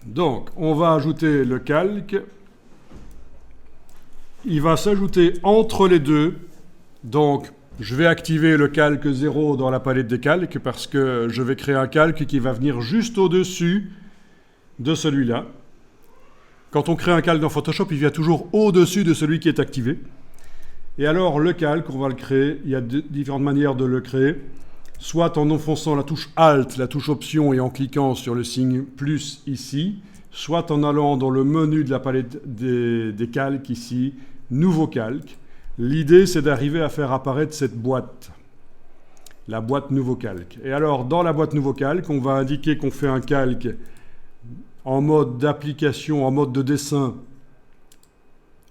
Donc, on va ajouter le calque. Il va s'ajouter entre les deux. Donc, je vais activer le calque 0 dans la palette des calques parce que je vais créer un calque qui va venir juste au-dessus de celui-là. Quand on crée un calque dans Photoshop, il vient toujours au-dessus de celui qui est activé. Et alors, le calque, on va le créer. Il y a différentes manières de le créer. Soit en enfonçant la touche Alt, la touche Option et en cliquant sur le signe plus ici, soit en allant dans le menu de la palette des calques ici, Nouveau calque. L'idée, c'est d'arriver à faire apparaître cette boîte, la boîte Nouveau calque. Et alors, dans la boîte Nouveau calque, on va indiquer qu'on fait un calque en mode d'application, en mode de dessin,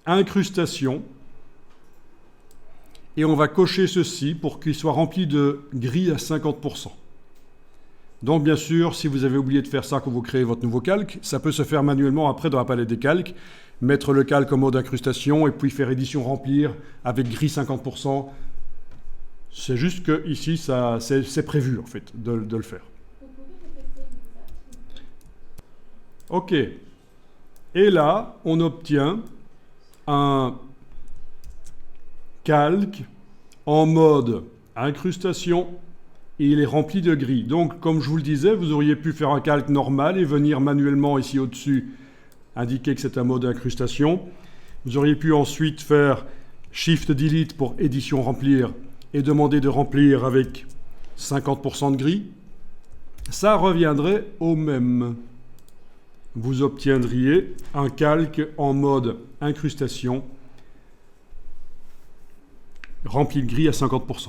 incrustation. Et on va cocher ceci pour qu'il soit rempli de gris à 50%. Donc bien sûr, si vous avez oublié de faire ça quand vous créez votre nouveau calque, ça peut se faire manuellement après dans la palette des calques, mettre le calque en mode incrustation et puis faire édition remplir avec gris 50%. C'est juste que ici, c'est prévu en fait de le faire. Ok. Et là, on obtient un calque en mode incrustation et il est rempli de gris. Donc, comme je vous le disais, vous auriez pu faire un calque normal et venir manuellement ici au-dessus indiquer que c'est un mode incrustation. Vous auriez pu ensuite faire Shift-Delete pour édition remplir et demander de remplir avec 50% de gris. Ça reviendrait au même. Vous obtiendriez un calque en mode incrustation rempli de gris à 50%.